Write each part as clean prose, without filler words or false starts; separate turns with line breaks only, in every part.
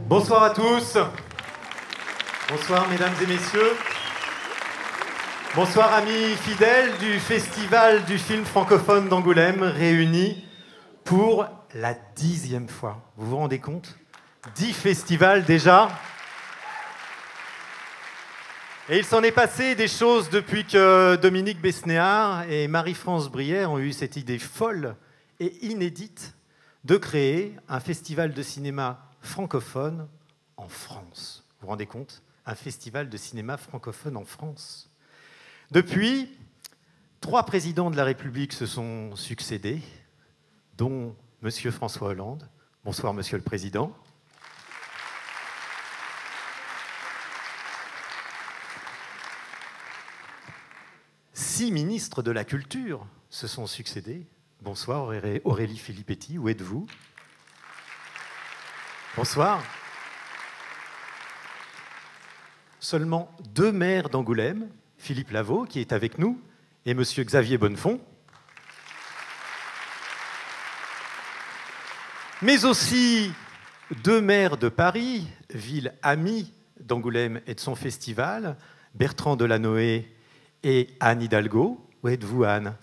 Bonsoir à tous. Bonsoir mesdames et messieurs. Bonsoir amis fidèles du Festival du film francophone d'Angoulême, réunis pour la 10e fois. Vous vous rendez compte? 10 festivals déjà. Et il s'en est passé des choses depuis que Dominique Besnéard et Marie-France Brière ont eu cette idée folle et inédite de créer un festival de cinéma francophone en France. Vous vous rendez compte? Un festival de cinéma francophone en France. Depuis, 3 présidents de la République se sont succédés, dont M. François Hollande. Bonsoir, Monsieur le Président. Six ministres de la Culture se sont succédés. Bonsoir, Aurélie Filippetti, où êtes-vous? Bonsoir. Seulement 2 maires d'Angoulême, Philippe Lavaux, qui est avec nous, et M. Xavier Bonnefond. Mais aussi 2 maires de Paris, ville amie d'Angoulême et de son festival, Bertrand Delanoë et Anne Hidalgo. Où êtes-vous, Anne?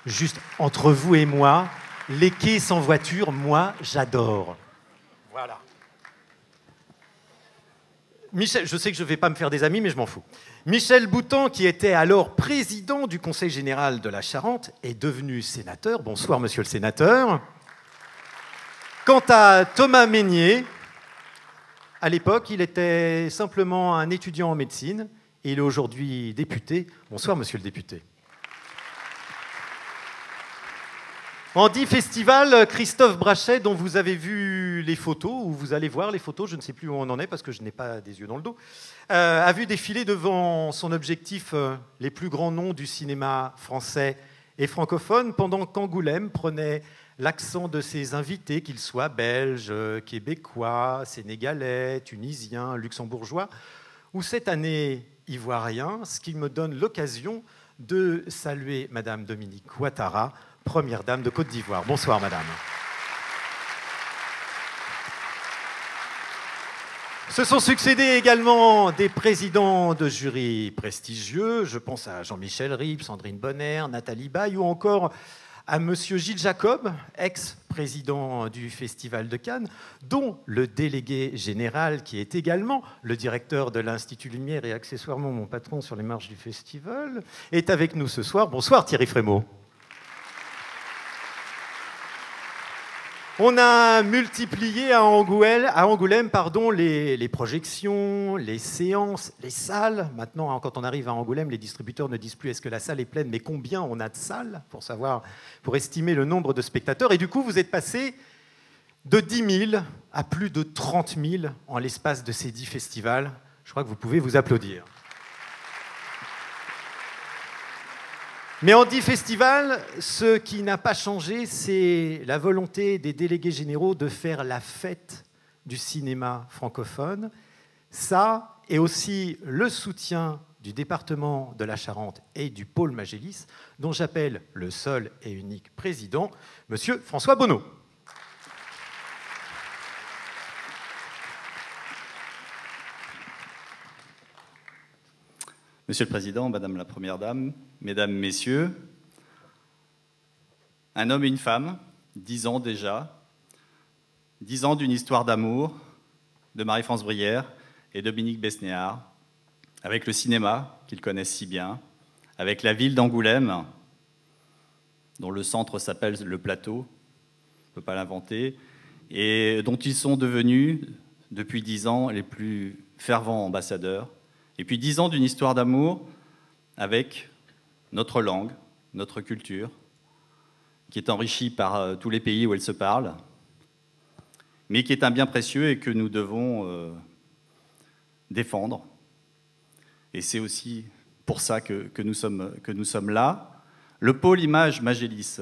Juste entre vous et moi, les quais sans voiture, moi, j'adore. Voilà. Michel, je sais que je ne vais pas me faire des amis, mais je m'en fous. Michel Boutan, qui était alors président du Conseil général de la Charente, est devenu sénateur. Bonsoir, monsieur le sénateur. Quant à Thomas Meignier, à l'époque, il était simplement un étudiant en médecine et il est aujourd'hui député. Bonsoir, monsieur le député. En 10 festivals, Christophe Brachet, dont vous avez vu les photos, ou vous allez voir les photos, je ne sais plus où on en est parce que je n'ai pas des yeux dans le dos, a vu défiler devant son objectif les plus grands noms du cinéma français et francophone, pendant qu'Angoulême prenait l'accent de ses invités, qu'ils soient belges, québécois, sénégalais, tunisiens, luxembourgeois, ou cette année ivoiriens, ce qui me donne l'occasion de saluer Madame Dominique Ouattara, Première Dame de Côte d'Ivoire. Bonsoir, Madame. Se sont succédés également des présidents de jurys prestigieux. Je pense à Jean-Michel Ribes, Sandrine Bonner, Nathalie Baye ou encore à Monsieur Gilles Jacob, ex-président du Festival de Cannes, dont le délégué général, qui est également le directeur de l'Institut Lumière et accessoirement mon patron sur les marches du festival, est avec nous ce soir. Bonsoir Thierry Frémaux. On a multiplié à Angoulême, les projections, les séances, les salles. Maintenant, quand on arrive à Angoulême, les distributeurs ne disent plus est-ce que la salle est pleine, mais combien on a de salles pour estimer le nombre de spectateurs. Et du coup, vous êtes passé de 10 000 à plus de 30 000 en l'espace de ces 10 festivals. Je crois que vous pouvez vous applaudir. Mais en 10 festivals, ce qui n'a pas changé, c'est la volonté des délégués généraux de faire la fête du cinéma francophone. Ça, et aussi le soutien du département de la Charente et du pôle Magélis, dont j'appelle le seul et unique président, Monsieur François Bonneau.
Monsieur le Président, Madame la Première Dame, Mesdames, Messieurs, un homme et une femme, 10 ans déjà, 10 ans d'une histoire d'amour de Marie-France Brière et Dominique Besnéard, avec le cinéma qu'ils connaissent si bien, avec la ville d'Angoulême, dont le centre s'appelle le Plateau, on ne peut pas l'inventer, et dont ils sont devenus, depuis 10 ans, les plus fervents ambassadeurs. Et puis 10 ans d'une histoire d'amour avec notre langue, notre culture, qui est enrichie par tous les pays où elle se parle, mais qui est un bien précieux et que nous devons défendre. Et c'est aussi pour ça que nous sommes là. Le pôle Image Magélis,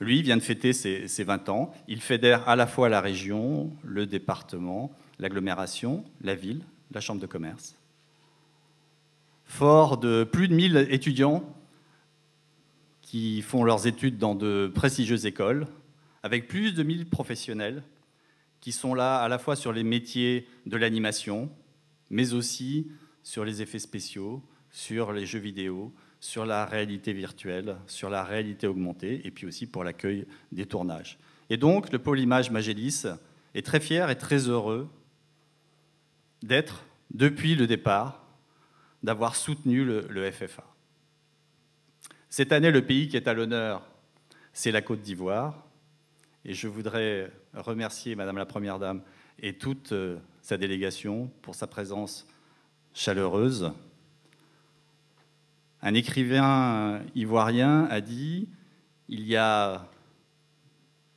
lui, vient de fêter ses 20 ans. Il fédère à la fois la région, le département, l'agglomération, la ville, la chambre de commerce. Fort de plus de 1000 étudiants qui font leurs études dans de prestigieuses écoles, avec plus de 1000 professionnels qui sont là à la fois sur les métiers de l'animation, mais aussi sur les effets spéciaux, sur les jeux vidéo, sur la réalité virtuelle, sur la réalité augmentée, et puis aussi pour l'accueil des tournages. Et donc, le pôle Image Magélis est très fier et très heureux d'être, depuis le départ, d'avoir soutenu le FFA. Cette année, le pays qui est à l'honneur, c'est la Côte d'Ivoire. Et je voudrais remercier Madame la Première Dame et toute sa délégation pour sa présence chaleureuse. Un écrivain ivoirien a dit «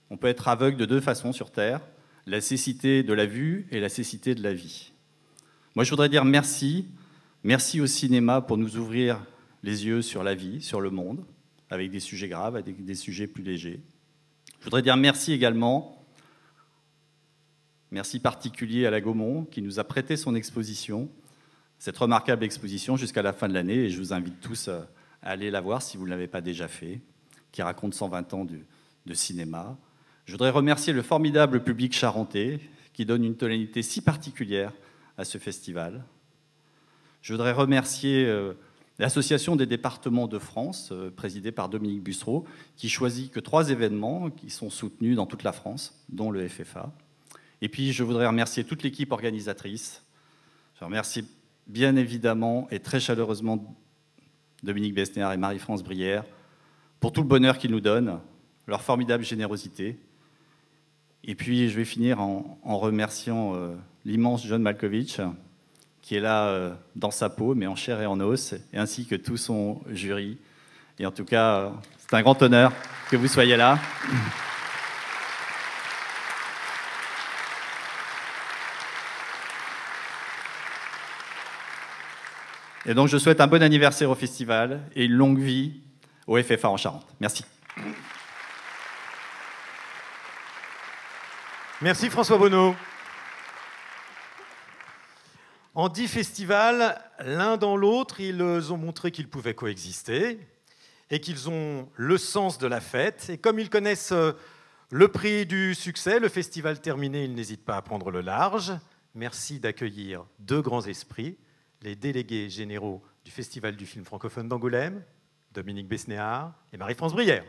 On peut être aveugle de deux façons sur Terre, la cécité de la vue et la cécité de la vie. » Moi, je voudrais dire merci. Merci au cinéma pour nous ouvrir les yeux sur la vie, sur le monde, avec des sujets graves, avec des sujets plus légers. Je voudrais dire merci également, merci particulier à la Gaumont qui nous a prêté son exposition, cette remarquable exposition jusqu'à la fin de l'année, et je vous invite tous à aller la voir si vous ne l'avez pas déjà fait, qui raconte 120 ans de cinéma. Je voudrais remercier le formidable public charentais qui donne une tonalité si particulière à ce festival. Je voudrais remercier l'Association des départements de France, présidée par Dominique Bussereau, qui choisit que 3 événements qui sont soutenus dans toute la France, dont le FFA. Et puis, je voudrais remercier toute l'équipe organisatrice. Je remercie bien évidemment et très chaleureusement Dominique Besnéard et Marie-France Brière pour tout le bonheur qu'ils nous donnent, leur formidable générosité. Et puis, je vais finir en remerciant l'immense John Malkovich, qui est là dans sa peau, mais en chair et en os, et ainsi que tout son jury. Et en tout cas, c'est un grand honneur que vous soyez là. Et donc, je souhaite un bon anniversaire au festival et une longue vie au FFA en Charente. Merci.
Merci François Bonneau. En 10 festivals, l'un dans l'autre, ils ont montré qu'ils pouvaient coexister et qu'ils ont le sens de la fête. Et comme ils connaissent le prix du succès, le festival terminé, ils n'hésitent pas à prendre le large. Merci d'accueillir 2 grands esprits, les délégués généraux du Festival du film francophone d'Angoulême, Dominique Besnéard et Marie-France Brière.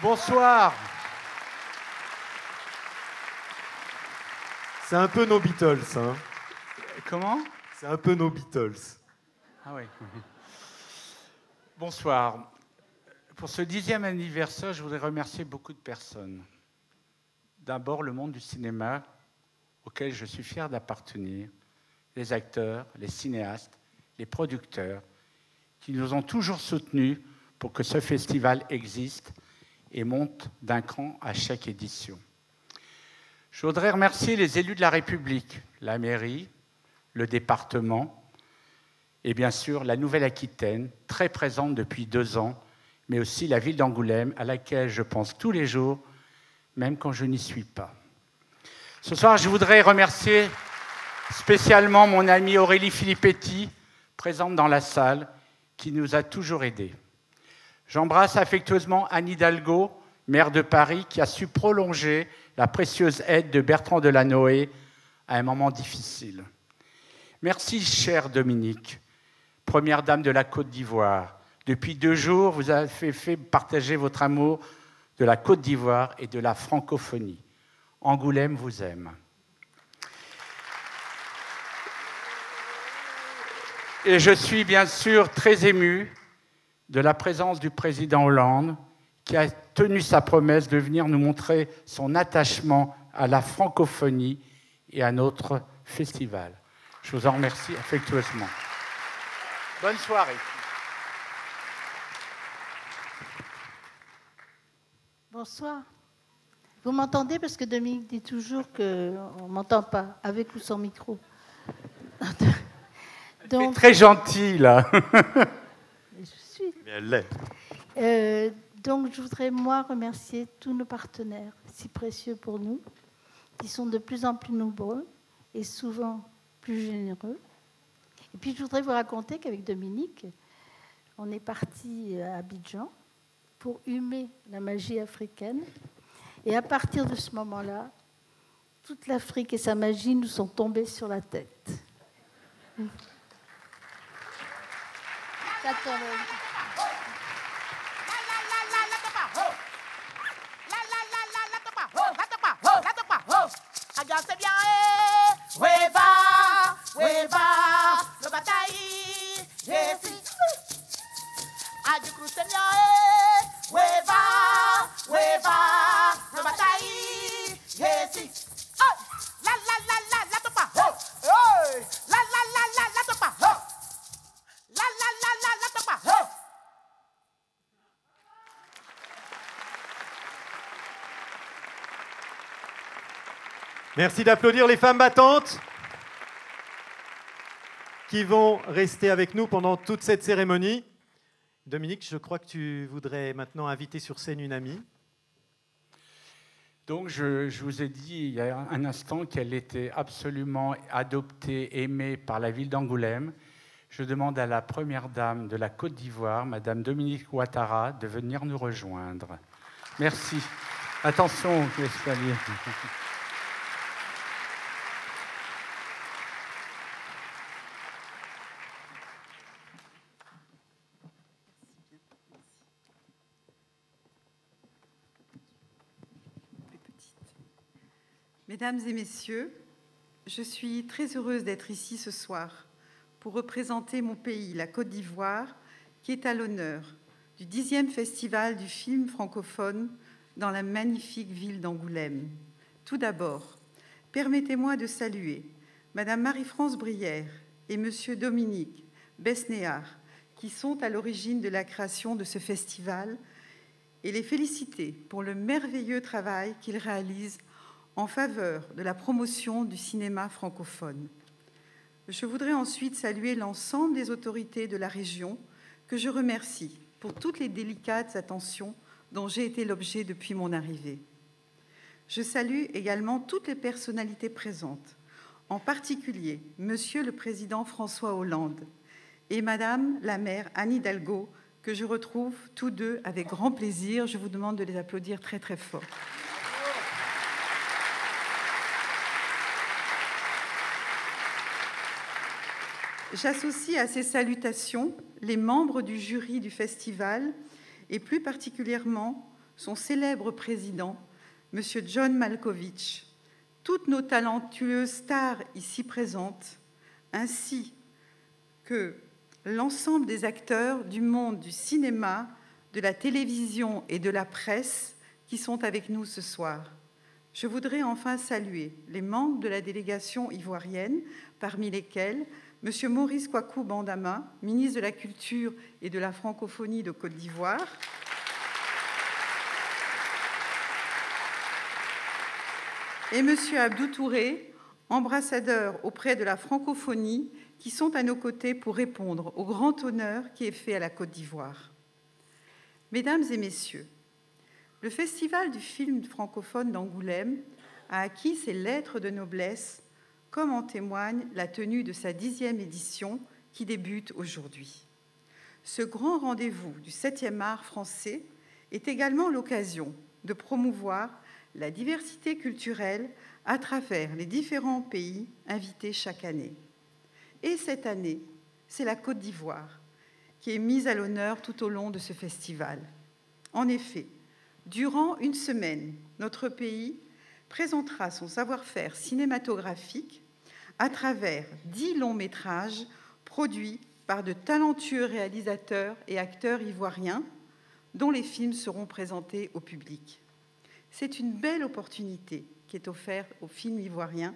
Bonsoir. C'est un peu nos Beatles, hein.
Comment ?
C'est un peu nos Beatles.
Ah oui. Bonsoir. Pour ce 10e anniversaire, je voudrais remercier beaucoup de personnes. D'abord, le monde du cinéma, auquel je suis fier d'appartenir, les acteurs, les cinéastes, les producteurs, qui nous ont toujours soutenus pour que ce festival existe et monte d'un cran à chaque édition. Je voudrais remercier les élus de la République, la mairie, le département et bien sûr la Nouvelle-Aquitaine, très présente depuis 2 ans, mais aussi la ville d'Angoulême, à laquelle je pense tous les jours, même quand je n'y suis pas. Ce soir, je voudrais remercier spécialement mon amie Aurélie Filippetti, présente dans la salle, qui nous a toujours aidés. J'embrasse affectueusement Anne Hidalgo, maire de Paris, qui a su prolonger la précieuse aide de Bertrand Delanoë à un moment difficile. Merci, chère Dominique, première dame de la Côte d'Ivoire. Depuis 2 jours, vous avez fait partager votre amour de la Côte d'Ivoire et de la francophonie. Angoulême vous aime. Et je suis bien sûr très ému de la présence du président Hollande, qui a tenu sa promesse de venir nous montrer son attachement à la francophonie et à notre festival. Je vous en remercie affectueusement. Bonne soirée.
Bonsoir. Vous m'entendez? Parce que Dominique dit toujours qu'on ne m'entend pas, avec ou sans micro.
Donc, très gentil, là.
Je suis.
Mais elle l'est.
Donc, je voudrais, moi, remercier tous nos partenaires, si précieux pour nous, qui sont de plus en plus nombreux et souvent plus généreux. Et puis je voudrais vous raconter qu'avec Dominique, on est parti à Abidjan pour humer la magie africaine. Et à partir de ce moment-là, toute l'Afrique et sa magie nous sont tombées sur la tête. Ça tombe.
Merci d'applaudir les femmes battantes qui vont rester avec nous pendant toute cette cérémonie. Dominique, je crois que tu voudrais maintenant inviter sur scène une amie.
Donc, je vous ai dit il y a un instant qu'elle était absolument adoptée, aimée par la ville d'Angoulême. Je demande à la première dame de la Côte d'Ivoire, Madame Dominique Ouattara, de venir nous rejoindre. Merci. Attention, l'escalier.
Mesdames et messieurs, je suis très heureuse d'être ici ce soir pour représenter mon pays, la Côte d'Ivoire, qui est à l'honneur du 10e Festival du film francophone dans la magnifique ville d'Angoulême. Tout d'abord, permettez-moi de saluer Madame Marie-France Brière et Monsieur Dominique Besnéard, qui sont à l'origine de la création de ce festival, et les féliciter pour le merveilleux travail qu'ils réalisent en faveur de la promotion du cinéma francophone. Je voudrais ensuite saluer l'ensemble des autorités de la région que je remercie pour toutes les délicates attentions dont j'ai été l'objet depuis mon arrivée. Je salue également toutes les personnalités présentes, en particulier Monsieur le Président François Hollande et Madame la maire Anne Hidalgo, que je retrouve tous deux avec grand plaisir. Je vous demande de les applaudir très très fort. J'associe à ces salutations les membres du jury du festival et plus particulièrement son célèbre président, M. John Malkovich, toutes nos talentueuses stars ici présentes, ainsi que l'ensemble des acteurs du monde du cinéma, de la télévision et de la presse qui sont avec nous ce soir. Je voudrais enfin saluer les membres de la délégation ivoirienne, parmi lesquels M. Maurice Kwaku Bandama, ministre de la Culture et de la Francophonie de Côte d'Ivoire, et M. Abdou Touré, ambassadeur auprès de la francophonie, qui sont à nos côtés pour répondre au grand honneur qui est fait à la Côte d'Ivoire. Mesdames et messieurs, le Festival du film francophone d'Angoulême a acquis ses lettres de noblesse, comme en témoigne la tenue de sa 10e édition qui débute aujourd'hui. Ce grand rendez-vous du 7e art français est également l'occasion de promouvoir la diversité culturelle à travers les différents pays invités chaque année. Et cette année, c'est la Côte d'Ivoire qui est mise à l'honneur tout au long de ce festival. En effet, durant une semaine, notre pays présentera son savoir-faire cinématographique à travers 10 longs-métrages produits par de talentueux réalisateurs et acteurs ivoiriens dont les films seront présentés au public. C'est une belle opportunité qui est offerte aux films ivoiriens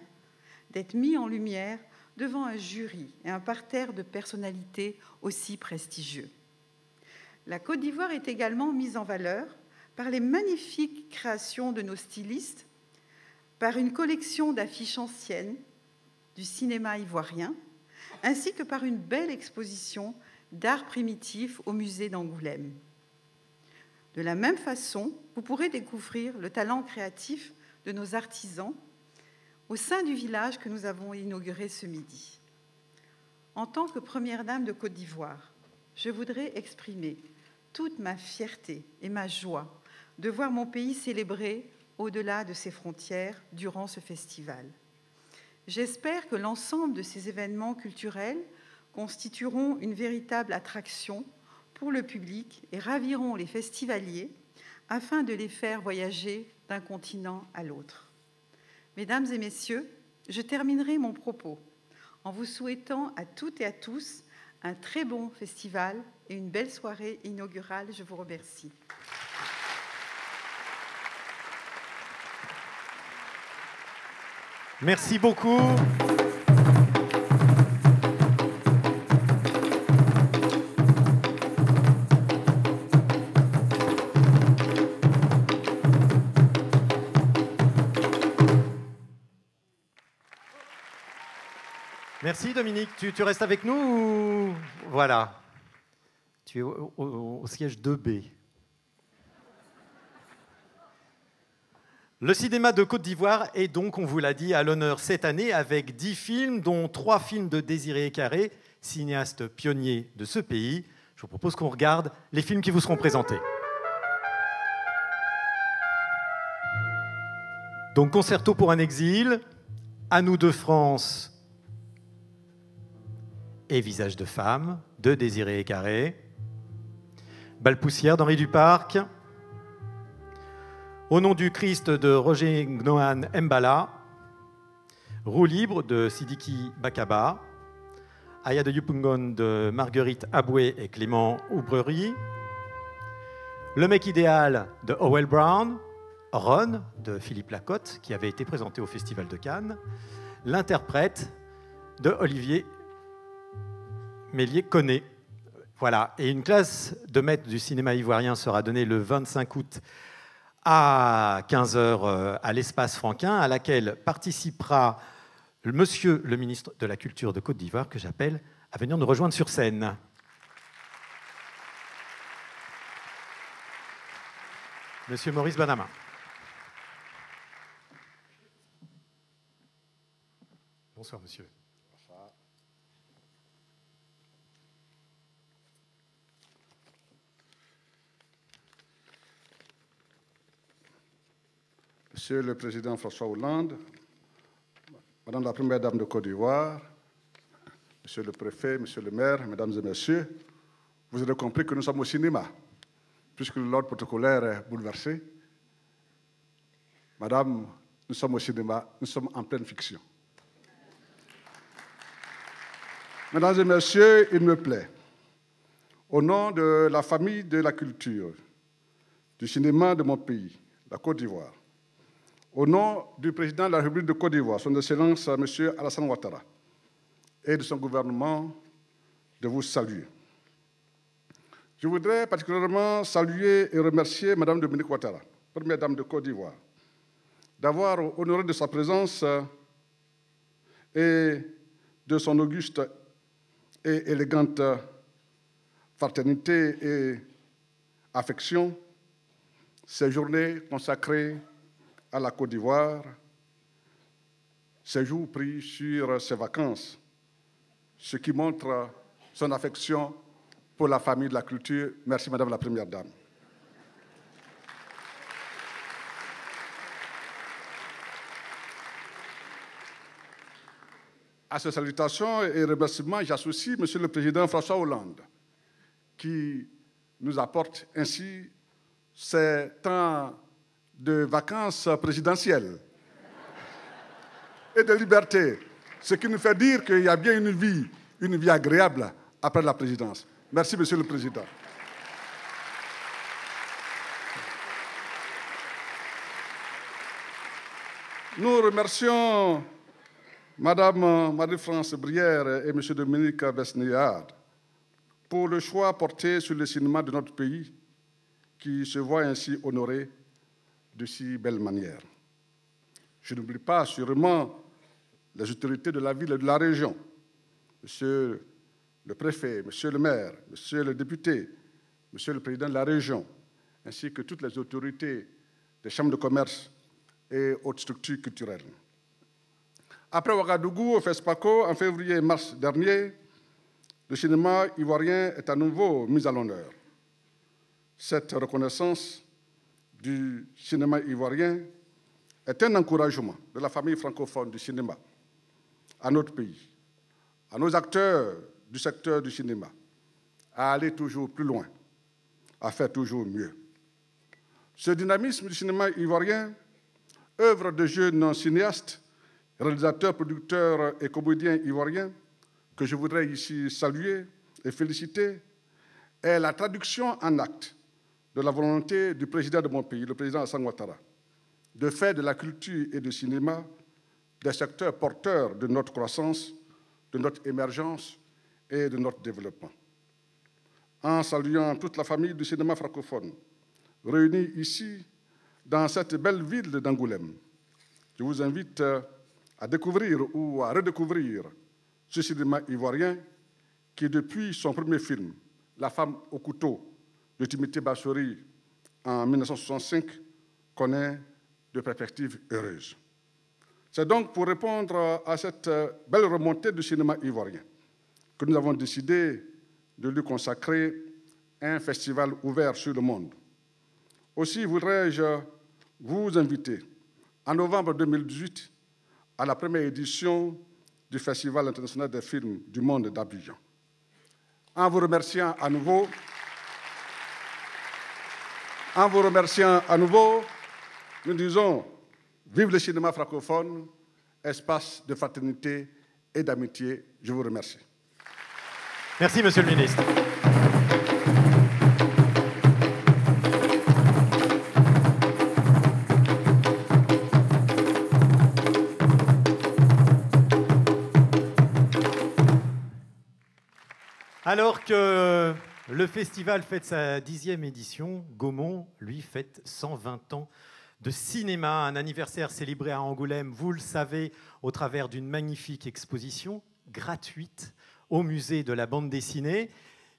d'être mis en lumière devant un jury et un parterre de personnalités aussi prestigieux. La Côte d'Ivoire est également mise en valeur par les magnifiques créations de nos stylistes, par une collection d'affiches anciennes du cinéma ivoirien, ainsi que par une belle exposition d'art primitif au musée d'Angoulême. De la même façon, vous pourrez découvrir le talent créatif de nos artisans au sein du village que nous avons inauguré ce midi. En tant que première dame de Côte d'Ivoire, je voudrais exprimer toute ma fierté et ma joie de voir mon pays célébrer au-delà de ses frontières durant ce festival. J'espère que l'ensemble de ces événements culturels constitueront une véritable attraction pour le public et raviront les festivaliers afin de les faire voyager d'un continent à l'autre. Mesdames et messieurs, je terminerai mon propos en vous souhaitant à toutes et à tous un très bon festival et une belle soirée inaugurale. Je vous remercie.
Merci beaucoup. Merci Dominique. Tu restes avec nous ou... Voilà. Tu es au siège 2B. Le cinéma de Côte d'Ivoire est donc, on vous l'a dit, à l'honneur cette année avec 10 films, dont 3 films de Désiré Carré, cinéaste pionnier de ce pays. Je vous propose qu'on regarde les films qui vous seront présentés. Donc, Concerto pour un exil, À nous de France et Visage de femme de Désiré Carré, Balpoussière d'Henri Duparc, Au nom du Christ de Roger Ngnohan Mbala, Roue libre de Sidiki Bakaba, Aya de Yupungon de Marguerite Aboué et Clément Oubrerie, Le mec idéal de Howell Brown, Ron de Philippe Lacotte, qui avait été présenté au Festival de Cannes, L'interprète de Olivier Méliès-Connet. Voilà, et une classe de maître du cinéma ivoirien sera donnée le 25 août à 15h à l'Espace Franquin, à laquelle participera Monsieur le ministre de la Culture de Côte d'Ivoire, que j'appelle à venir nous rejoindre sur scène. Monsieur Maurice Banama. Bonsoir, monsieur. Bonsoir.
Monsieur le Président François Hollande, Madame la Première Dame de Côte d'Ivoire, Monsieur le Préfet, Monsieur le Maire, Mesdames et Messieurs, vous avez compris que nous sommes au cinéma, puisque l'ordre protocolaire est bouleversé. Madame, nous sommes au cinéma, nous sommes en pleine fiction. Mesdames et Messieurs, il me plaît, au nom de la famille de la culture, du cinéma de mon pays, la Côte d'Ivoire, au nom du président de la République de Côte d'Ivoire, son Excellence M. Alassane Ouattara, et de son gouvernement, de vous saluer. Je voudrais particulièrement saluer et remercier Mme Dominique Ouattara, première dame de Côte d'Ivoire, d'avoir honoré de sa présence et de son auguste et élégante fraternité et affection ces journées consacrées à la Côte d'Ivoire, ces jours pris sur ses vacances, ce qui montre son affection pour la famille de la culture. Merci, Madame la Première Dame. À ces salutations et remerciements, j'associe Monsieur le Président François Hollande, qui nous apporte ainsi ces temps de vacances présidentielles et de liberté, ce qui nous fait dire qu'il y a bien une vie agréable après la présidence. Merci, Monsieur le Président. Nous remercions Madame Marie-France Brière et Monsieur Dominique Besnéard pour le choix porté sur le cinéma de notre pays, qui se voit ainsi honoré de si belle manière. Je n'oublie pas sûrement les autorités de la ville et de la région, Monsieur le préfet, Monsieur le maire, Monsieur le député, Monsieur le président de la région, ainsi que toutes les autorités des chambres de commerce et autres structures culturelles. Après Ouagadougou, au FESPACO, en février et mars dernier, le cinéma ivoirien est à nouveau mis à l'honneur. Cette reconnaissance du cinéma ivoirien est un encouragement de la famille francophone du cinéma à notre pays, à nos acteurs du secteur du cinéma, à aller toujours plus loin, à faire toujours mieux. Ce dynamisme du cinéma ivoirien, œuvre de jeunes cinéastes, réalisateurs, producteurs et comédiens ivoiriens, que je voudrais ici saluer et féliciter, est la traduction en actes de la volonté du président de mon pays, le président Alassane Ouattara, de faire de la culture et du cinéma des secteurs porteurs de notre croissance, de notre émergence et de notre développement. En saluant toute la famille du cinéma francophone, réunie ici, dans cette belle ville d'Angoulême, je vous invite à découvrir ou à redécouvrir ce cinéma ivoirien qui, depuis son premier film, La femme au couteau, de Timothée Bassori en 1965, connaît de perspectives heureuses. C'est donc pour répondre à cette belle remontée du cinéma ivoirien que nous avons décidé de lui consacrer un festival ouvert sur le monde. Aussi voudrais-je vous inviter en novembre 2018 à la première édition du Festival international des films du monde d'Abidjan. En vous remerciant à nouveau, nous disons vive le cinéma francophone, espace de fraternité et d'amitié. Je vous remercie.
Merci, Monsieur le Ministre. Alors que le festival fête sa 10e édition, Gaumont, lui, fête 120 ans de cinéma, un anniversaire célébré à Angoulême, vous le savez, au travers d'une magnifique exposition gratuite au musée de la bande dessinée,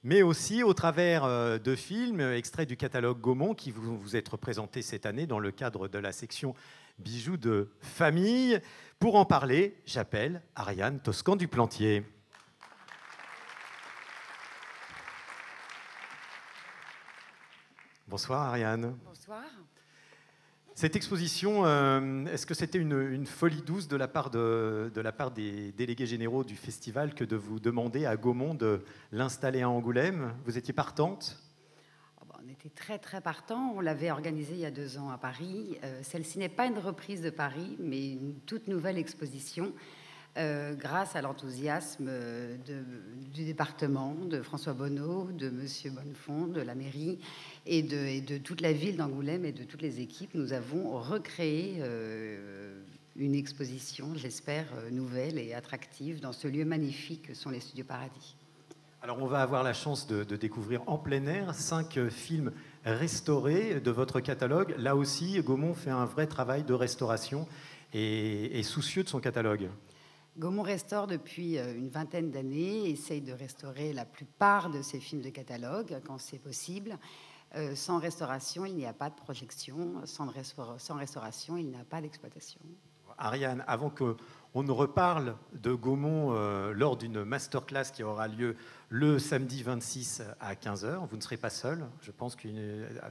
mais aussi au travers de films extraits du catalogue Gaumont qui vont vous être présentés cette année dans le cadre de la section bijoux de famille. Pour en parler, j'appelle Ariane Toscan du Plantier. Bonsoir Ariane.
Bonsoir.
Cette exposition, est-ce que c'était une folie douce de la part des délégués généraux du festival que de vous demander à Gaumont de l'installer à Angoulême? Vous étiez partante?
On était très très partants. On l'avait organisé il y a 2 ans à Paris. Celle-ci n'est pas une reprise de Paris, mais une toute nouvelle exposition grâce à l'enthousiasme du département, de François Bonneau, de Monsieur Bonnefond, de la mairie et de toute la ville d'Angoulême et de toutes les équipes. Nous avons recréé une exposition, j'espère, nouvelle et attractive dans ce lieu magnifique que sont les Studios Paradis.
Alors on va avoir la chance de découvrir en plein air 5 films restaurés de votre catalogue. Là aussi, Gaumont fait un vrai travail de restauration et est soucieux de son catalogue.
Gaumont restaure depuis une vingtaine d'années, essaye de restaurer la plupart de ses films de catalogue quand c'est possible. Sans restauration, il n'y a pas de projection. Sans restauration, il n'y a pas d'exploitation.
Ariane, avant qu'on ne reparle de Gaumont lors d'une masterclass qui aura lieu le samedi 26 à 15h, vous ne serez pas seul. Je pense que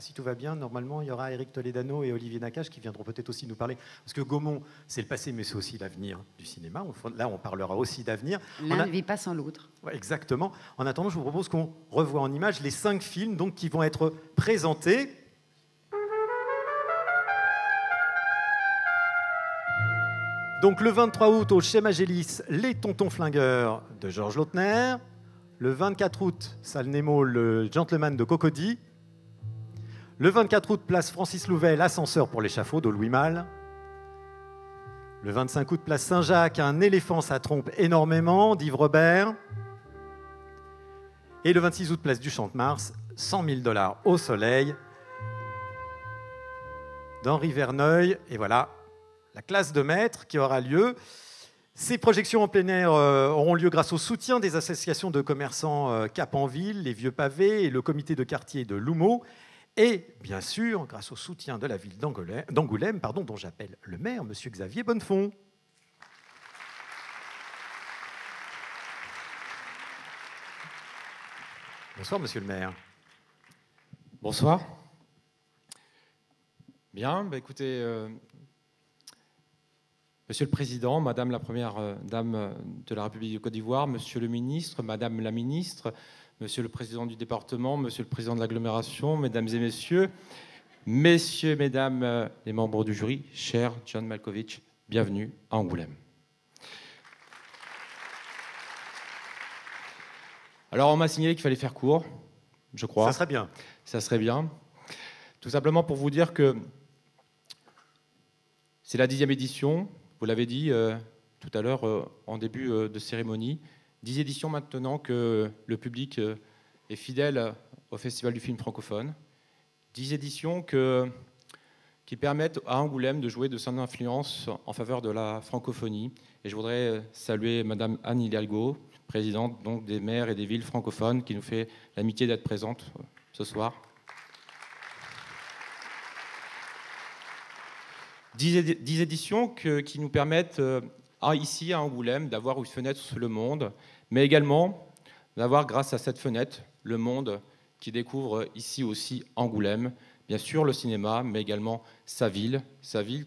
si tout va bien, normalement, il y aura Éric Toledano et Olivier Nakache qui viendront peut-être aussi nous parler. Parce que Gaumont, c'est le passé, mais c'est aussi l'avenir du cinéma. Là, on parlera aussi d'avenir.
L'un ne vit pas sans l'autre.
Ouais, exactement. En attendant, je vous propose qu'on revoie en images les 5 films donc, qui vont être présentés. Donc le 23 août au Chez Magélis, Les Tontons Flingueurs de Georges Lautner. Le 24 août, Salle Nemo, Le Gentleman de Cocody. Le 24 août, place Francis Louvet, L'Ascenseur pour l'échafaud de Louis Malle. Le 25 août, place Saint-Jacques, Un éléphant, ça trompe énormément d'Yves Robert. Et le 26 août, place du Champ-de-Mars, 100 000 $ au soleil d'Henri Verneuil. Et voilà, la classe de maître qui aura lieu. Ces projections en plein air auront lieu grâce au soutien des associations de commerçants Cap en Ville, les Vieux Pavés et le comité de quartier de L'Houmeau. Et bien sûr, grâce au soutien de la ville d'Angoulême, dont j'appelle le maire, M. Xavier Bonnefond. Bonsoir, monsieur le maire.
Bonsoir. Bien, écoutez, Monsieur le Président, Madame la Première Dame de la République de Côte d'Ivoire, Monsieur le Ministre, Madame la Ministre, Monsieur le Président du département, Monsieur le Président de l'agglomération, Mesdames et Messieurs, Messieurs et Mesdames les membres du jury, cher John Malkovich, bienvenue à Angoulême. Alors, on m'a signalé qu'il fallait faire court, je crois.
Ça serait bien.
Ça serait bien. Tout simplement pour vous dire que c'est la 10e édition, vous l'avez dit tout à l'heure en début de cérémonie, 10 éditions maintenant que le public est fidèle au Festival du film francophone, 10 éditions qui permettent à Angoulême de jouer de son influence en faveur de la francophonie. Et je voudrais saluer Madame Anne Hidalgo, présidente donc des maires et des villes francophones, qui nous fait l'amitié d'être présente ce soir. 10 éditions qui nous permettent, ici à Angoulême, d'avoir une fenêtre sur le monde, mais également d'avoir, grâce à cette fenêtre, le monde qui découvre ici aussi Angoulême, bien sûr le cinéma, mais également sa ville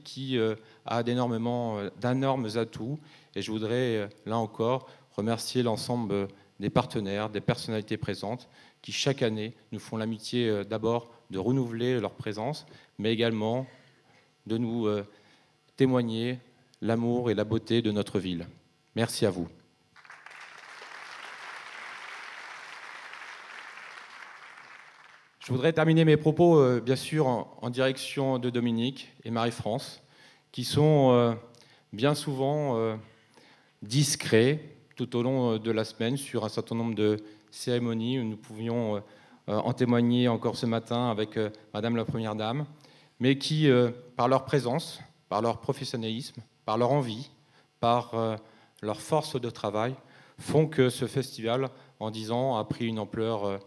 qui a d'énormes atouts. Et je voudrais, là encore, remercier l'ensemble des partenaires, des personnalités présentes, qui chaque année nous font l'amitié d'abord de renouveler leur présence, mais également de nous témoigner l'amour et la beauté de notre ville. Merci à vous. Je voudrais terminer mes propos, bien sûr, en direction de Dominique et Marie-France, qui sont bien souvent discrets tout au long de la semaine sur un certain nombre de cérémonies. Nous pouvions en témoigner encore ce matin avec Madame la Première Dame, mais qui, par leur présence, par leur professionnalisme, par leur envie, par leur force de travail, font que ce festival, en 10 ans, a pris une ampleur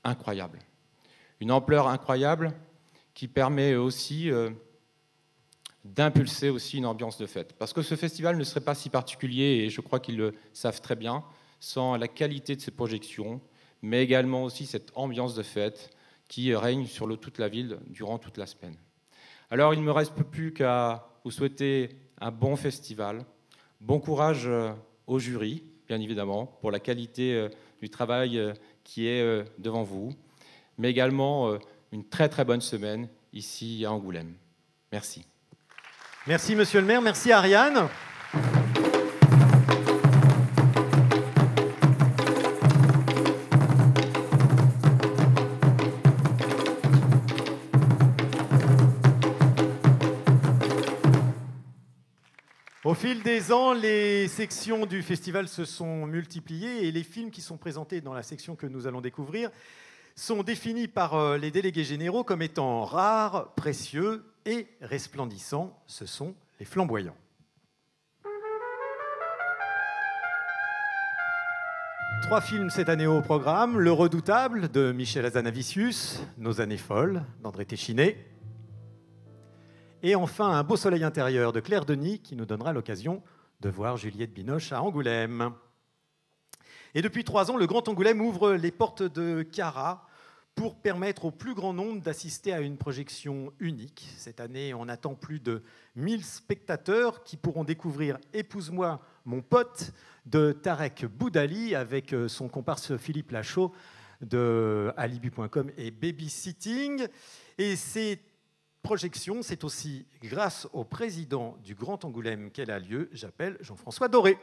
incroyable. Une ampleur incroyable qui permet aussi d'impulser aussi une ambiance de fête. Parce que ce festival ne serait pas si particulier, et je crois qu'ils le savent très bien, sans la qualité de ses projections, mais également aussi cette ambiance de fête qui règne sur toute la ville durant toute la semaine. Alors il ne me reste plus qu'à vous souhaiter un bon festival, bon courage au jury, bien évidemment, pour la qualité du travail qui est devant vous, mais également une très très bonne semaine ici à Angoulême. Merci.
Merci monsieur le maire, merci Ariane. Au fil des ans, les sections du festival se sont multipliées et les films qui sont présentés dans la section que nous allons découvrir sont définis par les délégués généraux comme étant rares, précieux et resplendissants. Ce sont les flamboyants. 3 films cette année au programme. Le Redoutable de Michel Hazanavicius, Nos années folles d'André Téchiné. Et enfin, Un beau soleil intérieur de Claire Denis qui nous donnera l'occasion de voir Juliette Binoche à Angoulême. Et depuis 3 ans, le Grand Angoulême ouvre les portes de Cara pour permettre au plus grand nombre d'assister à une projection unique. Cette année, on attend plus de 1000 spectateurs qui pourront découvrir « Épouse-moi, mon pote » de Tarek Boudali avec son comparse Philippe Lachaud de Alibi.com et Babysitting. Et c'est projection, c'est aussi grâce au président du Grand Angoulême qu'elle a lieu. J'appelle Jean-François Doré.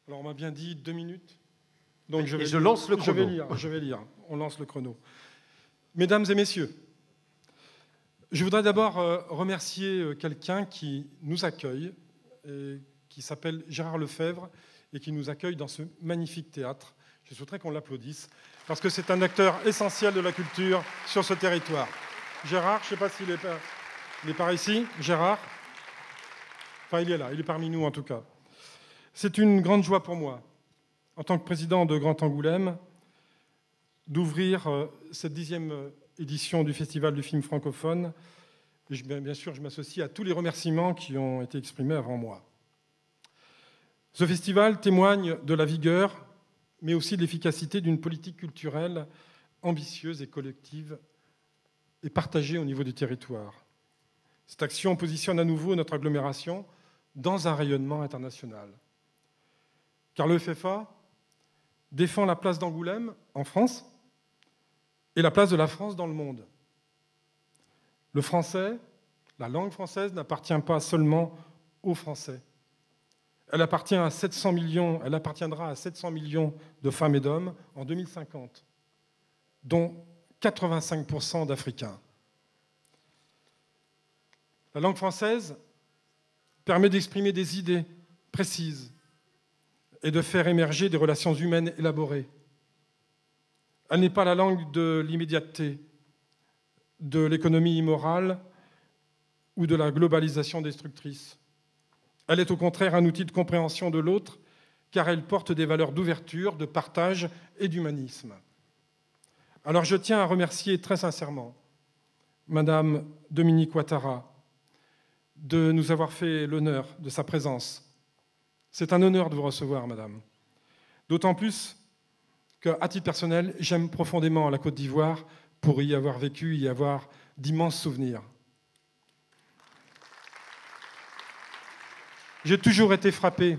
Alors, on m'a bien dit 2 minutes. Donc
je lance le chrono.
Je vais lire. On lance le chrono. Mesdames et messieurs, je voudrais d'abord remercier quelqu'un qui nous accueille, et qui s'appelle Gérard Lefebvre, et qui nous accueille dans ce magnifique théâtre. Je souhaiterais qu'on l'applaudisse, parce que c'est un acteur essentiel de la culture sur ce territoire. Gérard, je ne sais pas s'il est par ici. Gérard, enfin, il est là, il est parmi nous en tout cas. C'est une grande joie pour moi, en tant que président de Grand Angoulême, d'ouvrir cette 10e édition du Festival du film francophone. Et bien sûr, je m'associe à tous les remerciements qui ont été exprimés avant moi. Ce festival témoigne de la vigueur, mais aussi de l'efficacité d'une politique culturelle ambitieuse et collective et partagée au niveau du territoire. Cette action positionne à nouveau notre agglomération dans un rayonnement international. Car le FFA défend la place d'Angoulême en France et la place de la France dans le monde. Le français, la langue française n'appartient pas seulement aux Français. Elle appartiendra à 700 millions de femmes et d'hommes en 2050, dont 85% d'Africains. La langue française permet d'exprimer des idées précises et de faire émerger des relations humaines élaborées. Elle n'est pas la langue de l'immédiateté, de l'économie immorale ou de la globalisation destructrice. Elle est au contraire un outil de compréhension de l'autre, car elle porte des valeurs d'ouverture, de partage et d'humanisme. Alors je tiens à remercier très sincèrement Madame Dominique Ouattara de nous avoir fait l'honneur de sa présence. C'est un honneur de vous recevoir, Madame. D'autant plus qu'à titre personnel, j'aime profondément la Côte d'Ivoire pour y avoir vécu, y avoir d'immenses souvenirs. J'ai toujours été frappé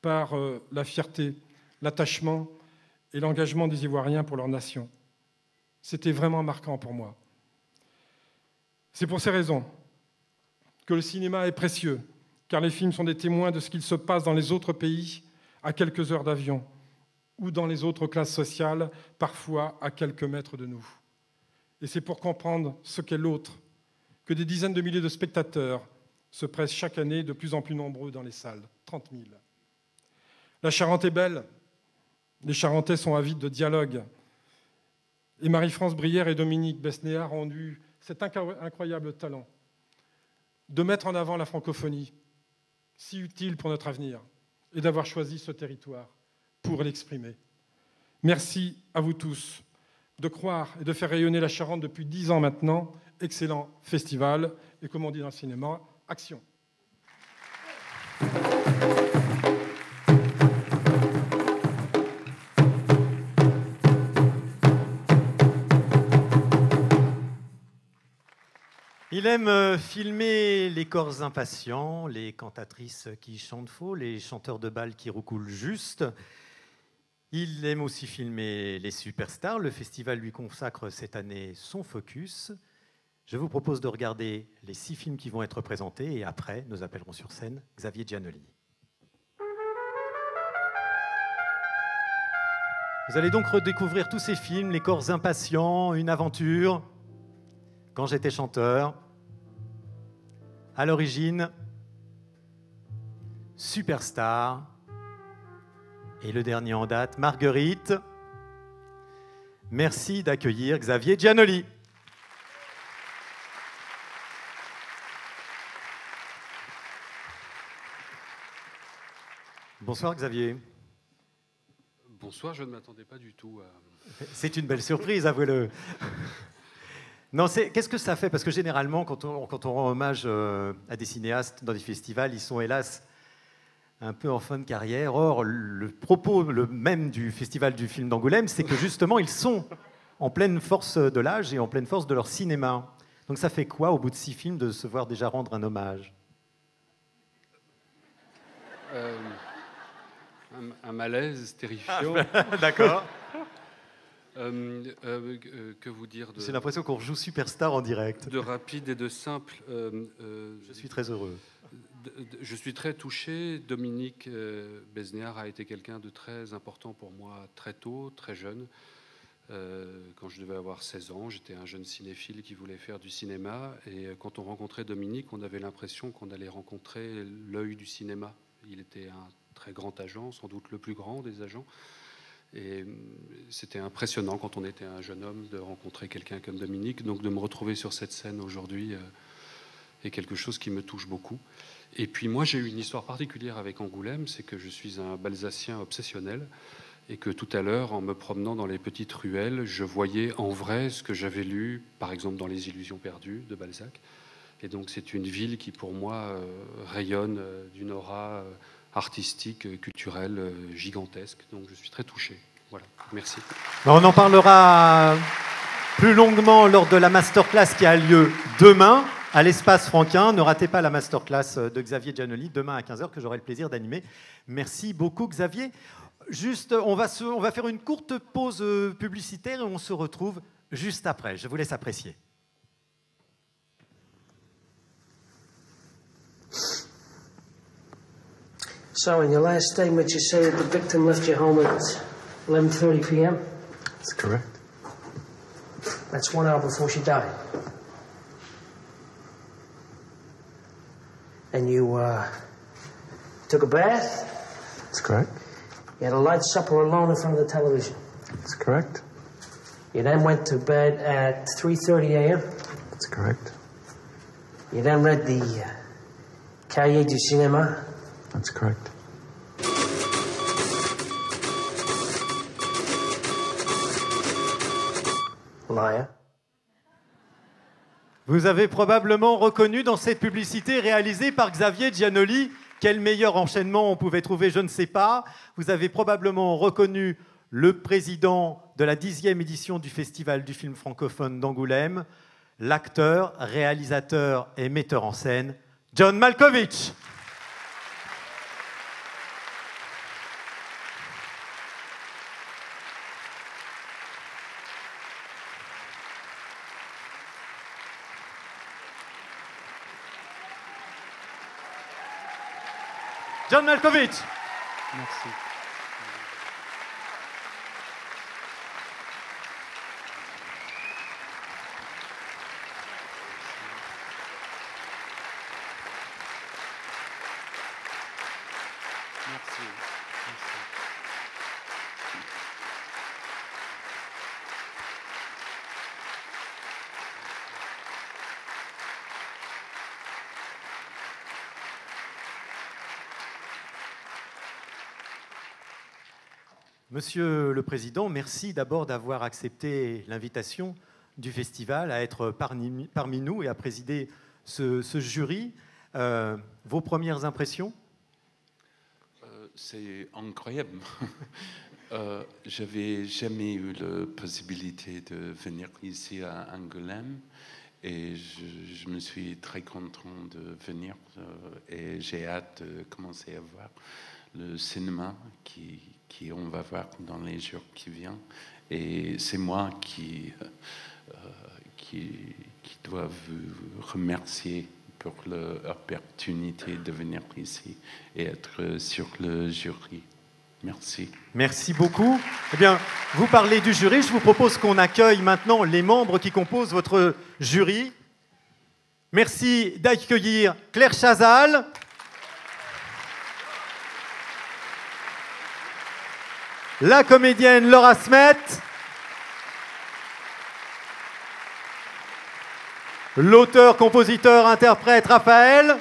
par la fierté, l'attachement et l'engagement des Ivoiriens pour leur nation. C'était vraiment marquant pour moi. C'est pour ces raisons que le cinéma est précieux, car les films sont des témoins de ce qu'il se passe dans les autres pays à quelques heures d'avion ou dans les autres classes sociales, parfois à quelques mètres de nous. Et c'est pour comprendre ce qu'est l'autre que des dizaines de milliers de spectateurs se pressent chaque année de plus en plus nombreux dans les salles, 30 000. La Charente est belle, les Charentais sont avides de dialogue, et Marie-France Brière et Dominique Besnéard ont eu cet incroyable talent de mettre en avant la francophonie, si utile pour notre avenir, et d'avoir choisi ce territoire pour l'exprimer. Merci à vous tous de croire et de faire rayonner la Charente depuis 10 ans maintenant. Excellent festival, et comme on dit dans le cinéma, action.
Il aime filmer les corps impatients, les cantatrices qui chantent faux, les chanteurs de bal qui roucoulent juste. Il aime aussi filmer les superstars. Le festival lui consacre cette année son focus. Je vous propose de regarder les 6 films qui vont être présentés et après, nous appellerons sur scène Xavier Giannoli. Vous allez donc redécouvrir tous ces films, Les corps impatients, Une aventure, Quand j'étais chanteur, À l'origine, Superstar, et le dernier en date, Marguerite. Merci d'accueillir Xavier Giannoli. Bonsoir Xavier.
Bonsoir, je ne m'attendais pas du tout à...
C'est une belle surprise, avouez-le. Non, qu'est-ce que ça fait? Parce que généralement, quand on rend hommage à des cinéastes dans des festivals, ils sont hélas un peu en fin de carrière. Or, le propos même du Festival du film d'Angoulême, c'est que justement, ils sont en pleine force de l'âge et en pleine force de leur cinéma. Donc ça fait quoi, au bout de 6 films, de se voir déjà rendre un hommage?
Un malaise terrifiant.
Ah, d'accord.
Que vous dire de...
J'ai l'impression qu'on rejoue Superstar en direct.
De rapide et de simple.
Je suis très heureux.
Je suis très touché. Dominique Besnéard a été quelqu'un de très important pour moi très tôt, très jeune. Quand je devais avoir 16 ans, j'étais un jeune cinéphile qui voulait faire du cinéma. Et quand on rencontrait Dominique, on avait l'impression qu'on allait rencontrer l'œil du cinéma. Il était un très grand agent, sans doute le plus grand des agents. Et c'était impressionnant quand on était un jeune homme de rencontrer quelqu'un comme Dominique. Donc de me retrouver sur cette scène aujourd'hui est quelque chose qui me touche beaucoup. Et puis moi, j'ai eu une histoire particulière avec Angoulême, c'est que je suis un Balsacien obsessionnel et que tout à l'heure, en me promenant dans les petites ruelles, je voyais en vrai ce que j'avais lu, par exemple dans Les Illusions perdues de Balzac. Et donc c'est une ville qui, pour moi, rayonne d'une aura artistique, culturel, gigantesque. Donc je suis très touché. Voilà, merci.
On en parlera plus longuement lors de la masterclass qui a lieu demain à l'espace Franquin. Ne ratez pas la masterclass de Xavier Giannoli demain à 15h que j'aurai le plaisir d'animer. Merci beaucoup Xavier. Juste, on va faire une courte pause publicitaire et on se retrouve juste après. Je vous laisse apprécier.
So, in your last statement, you say that the victim left your home at 11:30 p.m.?
That's correct.
That's 1 hour before she died. And you, took a bath?
That's correct.
You had a light supper alone in front of the television?
That's correct.
You then went to bed at 3:30 a.m.?
That's correct.
You then read the Cahiers du Cinéma?
That's correct.
Liar.
Vous avez probablement reconnu dans cette publicité réalisée par Xavier Giannoli, quel meilleur enchaînement on pouvait trouver, je ne sais pas. Vous avez probablement reconnu le président de la 10e édition du Festival du film francophone d'Angoulême, l'acteur, réalisateur et metteur en scène, John Malkovich. John Malkovich.
Merci. Merci.
Monsieur le Président, merci d'abord d'avoir accepté l'invitation du festival à être parmi nous et à présider ce jury. Vos premières impressions?
C'est incroyable. J'avais jamais eu la possibilité de venir ici à Angoulême et je me suis très content de venir et j'ai hâte de commencer à voir le cinéma qui on va voir dans les jours qui viennent. Et c'est moi qui dois vous remercier pour l'opportunité de venir ici et être sur le jury. Merci.
Merci beaucoup. Eh bien, vous parlez du jury. Je vous propose qu'on accueille maintenant les membres qui composent votre jury. Merci d'accueillir Claire Chazal, la comédienne Laura Smet, l'auteur, compositeur, interprète Raphaël,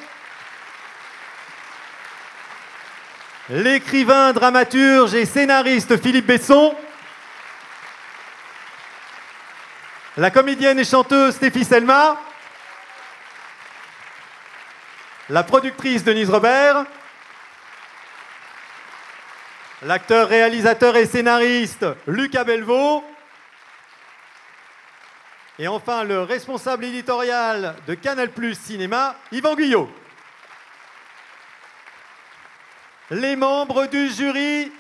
l'écrivain, dramaturge et scénariste Philippe Besson, la comédienne et chanteuse Stéphie Selma, la productrice Denise Robert, l'acteur, réalisateur et scénariste Lucas Belvaux, et enfin le responsable éditorial de Canal+ Cinéma, Yvan Guyot. Les membres du jury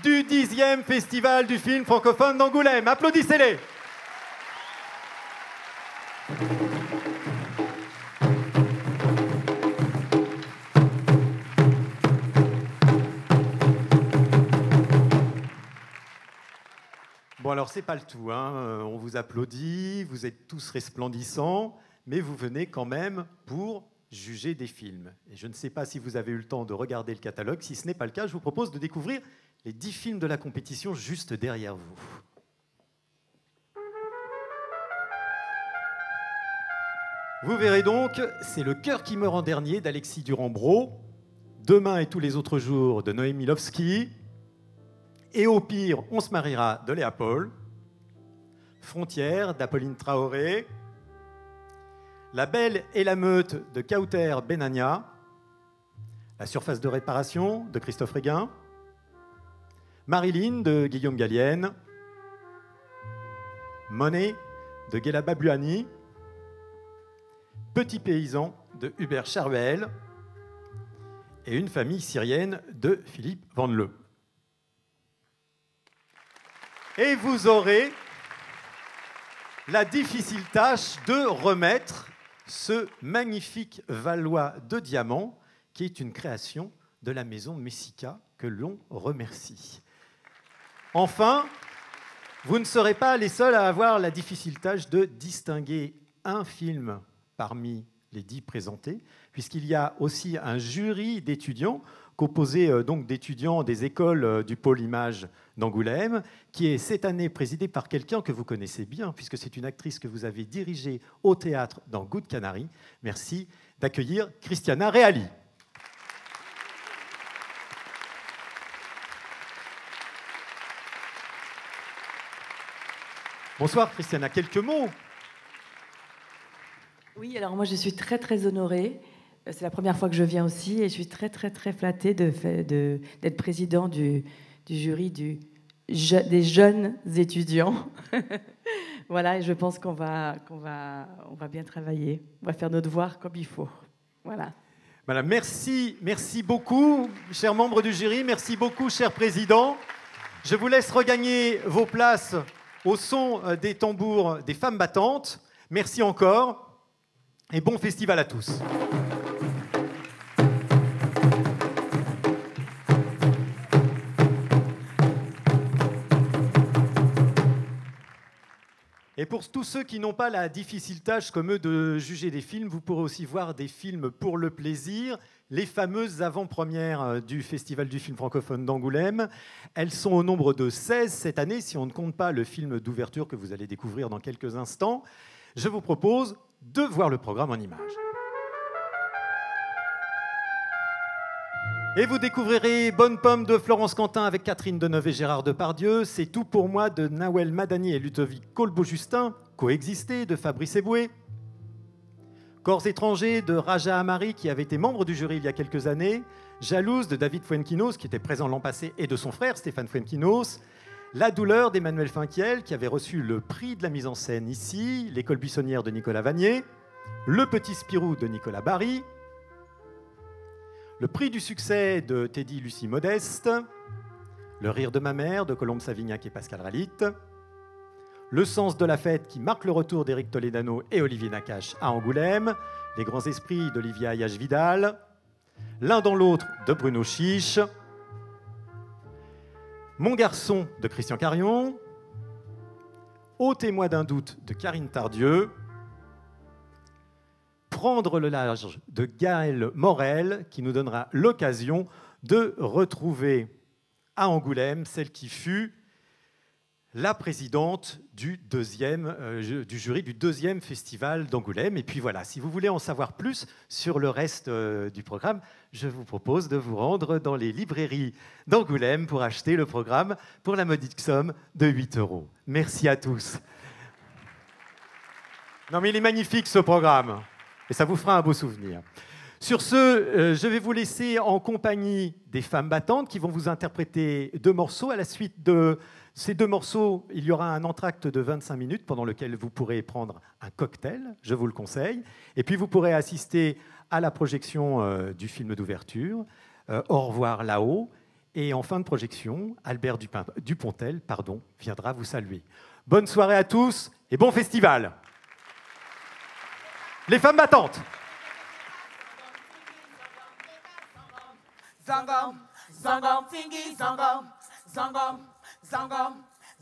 du 10e Festival du film francophone d'Angoulême. Applaudissez-les. Bon, alors, c'est pas le tout, hein. On vous applaudit, vous êtes tous resplendissants, mais vous venez quand même pour juger des films. Et je ne sais pas si vous avez eu le temps de regarder le catalogue. Si ce n'est pas le cas, je vous propose de découvrir les 10 films de la compétition juste derrière vous. Vous verrez donc, c'est Le cœur qui meurt en dernier d'Alexis Durand-Bro, Demain et tous les autres jours de Noémie Lovski, Et au pire, on se mariera de Léa Paul, Frontières d'Apolline Traoré, La Belle et la Meute de Kauter Benania, La surface de réparation de Christophe Réguin, Marilyn de Guillaume Gallienne, Monet de Guélaba Buani, Petit paysan de Hubert Charvel et Une famille syrienne de Philippe Vandeleu. Et vous aurez la difficile tâche de remettre ce magnifique Valois de diamant qui est une création de la maison Messica que l'on remercie. Enfin, vous ne serez pas les seuls à avoir la difficile tâche de distinguer un film parmi les 10 présentés, puisqu'il y a aussi un jury d'étudiants, composé donc d'étudiants des écoles du pôle Image d'Angoulême, qui est cette année présidé par quelqu'un que vous connaissez bien, puisque c'est une actrice que vous avez dirigée au théâtre dans Good Canary. Merci d'accueillir Christiana Reali. Bonsoir Christiana, quelques mots.
Oui, alors moi je suis très très honorée. C'est la première fois que je viens aussi et je suis très très très flattée d'être président du jury des jeunes étudiants. Voilà, et je pense qu'on va bien travailler. On va faire nos devoirs comme il faut. Voilà.
Voilà, merci beaucoup, chers membres du jury. Merci beaucoup, cher président. Je vous laisse regagner vos places au son des tambours des femmes battantes. Merci encore et bon festival à tous. Et pour tous ceux qui n'ont pas la difficile tâche comme eux de juger des films, vous pourrez aussi voir des films pour le plaisir, les fameuses avant-premières du Festival du film francophone d'Angoulême. Elles sont au nombre de 16 cette année, si on ne compte pas le film d'ouverture que vous allez découvrir dans quelques instants. Je vous propose de voir le programme en images. Et vous découvrirez Bonne Pomme de Florence Quentin avec Catherine Deneuve et Gérard Depardieu, C'est tout pour moi de Nawel Madani et Ludovic Colbeau-Justin, Coexister de Fabrice Eboué, Corps étrangers de Raja Amari qui avait été membre du jury il y a quelques années, Jalouse de David Fuenquinos qui était présent l'an passé et de son frère Stéphane Fuenquinos, La douleur d'Emmanuel Finkiel qui avait reçu le prix de la mise en scène ici, L'école buissonnière de Nicolas Vanier, Le petit Spirou de Nicolas Barry, Le prix du succès de Teddy Lucie Modeste, Le rire de ma mère de Colombe Savignac et Pascal Ralit, Le sens de la fête qui marque le retour d'Éric Toledano et Olivier Nakache à Angoulême, Les grands esprits d'Olivia Ayache-Vidal, L'un dans l'autre de Bruno Chiche, Mon garçon de Christian Carion, Ôtez-moi d'un doute de Karine Tardieu, Prendre le large de Gaëlle Morel, qui nous donnera l'occasion de retrouver à Angoulême celle qui fut la présidente du jury du 2e festival d'Angoulême. Et puis voilà, si vous voulez en savoir plus sur le reste du programme, je vous propose de vous rendre dans les librairies d'Angoulême pour acheter le programme pour la modique somme de 8 €. Merci à tous. Non mais il est magnifique ce programme. Et ça vous fera un beau souvenir. Sur ce, je vais vous laisser en compagnie des femmes battantes qui vont vous interpréter 2 morceaux. À la suite de ces 2 morceaux, il y aura un entracte de 25 minutes pendant lequel vous pourrez prendre un cocktail, je vous le conseille. Et puis vous pourrez assister à la projection du film d'ouverture, Au revoir là-haut. Et en fin de projection, Albert Dupontel viendra vous saluer. Bonne soirée à tous et bon festival. Les femmes battantes.
Zangom, zangom, tingi, zangom, zangom, zangom,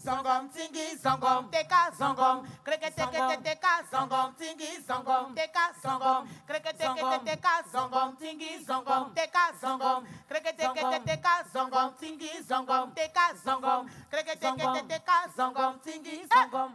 zangom, tingi, zangom, teka, zangom, kreke teke teka, zangom, tingi, zangom, teka, zangom, kreke teke teka, zangom, tingi, zangom, teka, zangom, kreke teke teka, zangom, tingi, zangom, teka, zangom, kreke teke teka, zangom, tingi, zangom.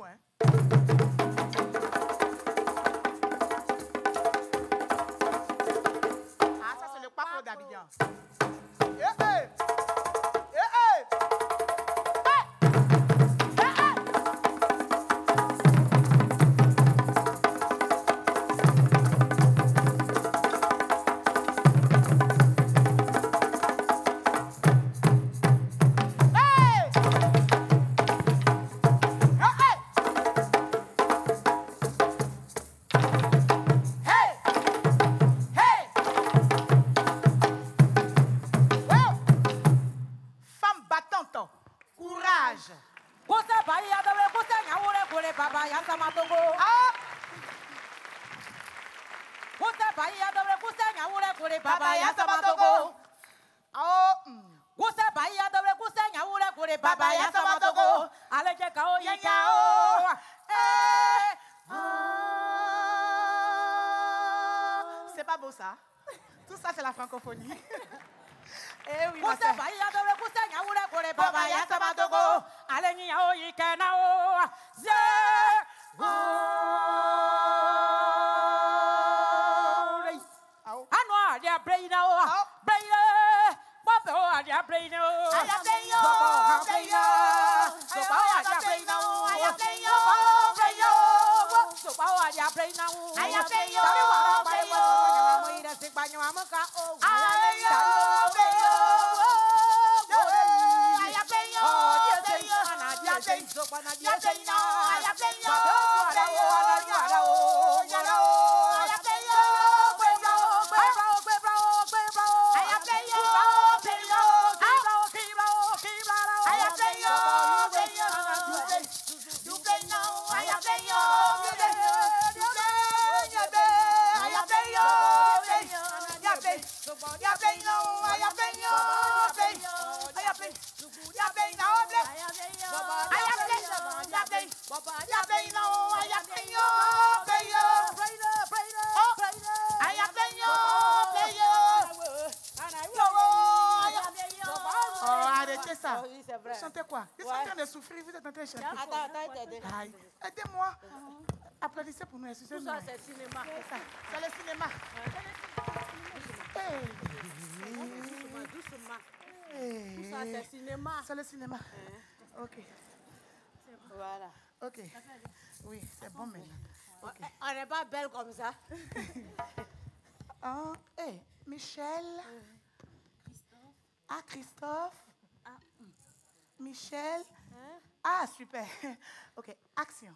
hein. Ah, ça c'est le pape d'Abidjan. C'est pas beau ça? Tout ça c'est la francophonie. Eh oui, ça. Oui, c'est vrai. Vous chantez quoi? Ils sont en train de souffrir, vous êtes en train de chanter. Attends, aidez-moi. Applaudissez pour nous, excusez-moi. Tout ça, c'est le cinéma. C'est le cinéma. Doucement. Tout ça, c'est le cinéma. C'est le cinéma. Ok. Voilà. Ok. Oui, c'est bon maintenant. Okay. On n'est pas belle comme ça. Hey, Michel. Christophe. Ah, Christophe. Ah. Michel. Ah, super. Ok, action.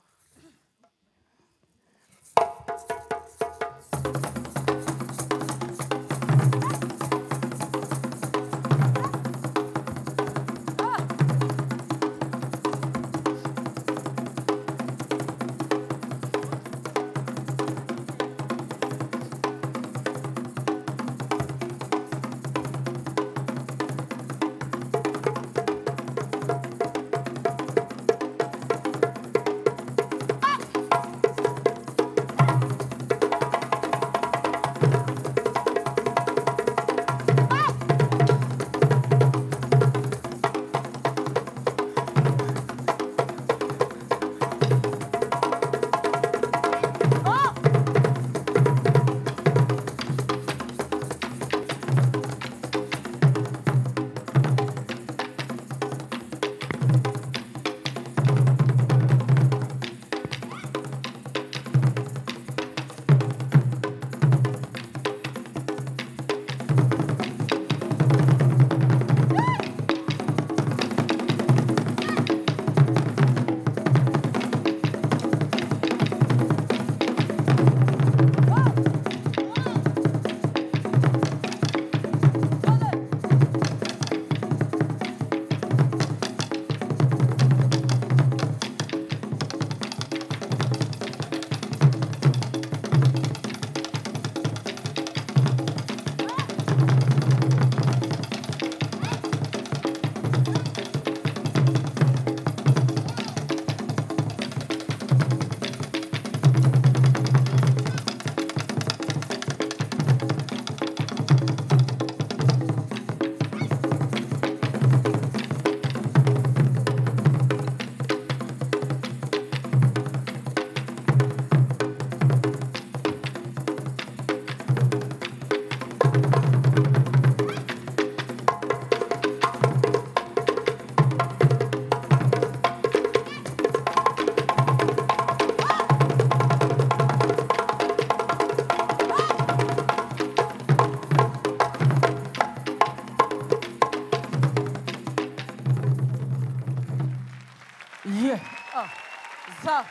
Ça,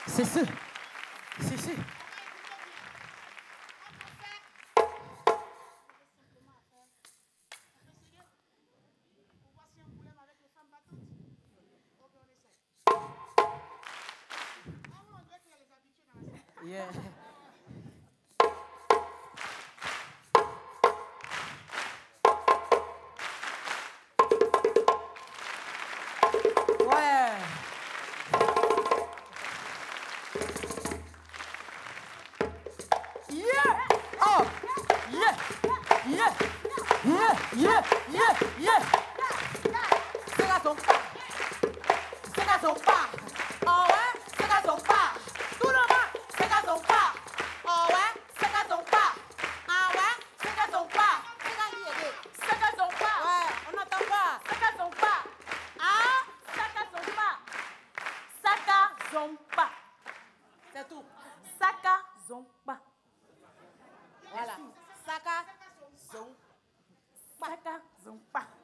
c'est ça. C'est ça. Yeah. Ouais. Yeah. Oh. Yeah. Yeah. Yeah. Yeah. Yeah. Yeah. C'est la son pas. C'est la son pas. Oh ouais. C'est la son pas. Tout le monde. C'est la son pas. Oh ouais. C'est la son pas. Ah ouais. C'est la son pas. C'est la liée. C'est la son pas. Ouais. On n'entend pas. C'est la son pas. Ah. Saka son pas. Saka son pas. C'est tout. Saka son pas. Voilà. Saka son pas. Saka son pas.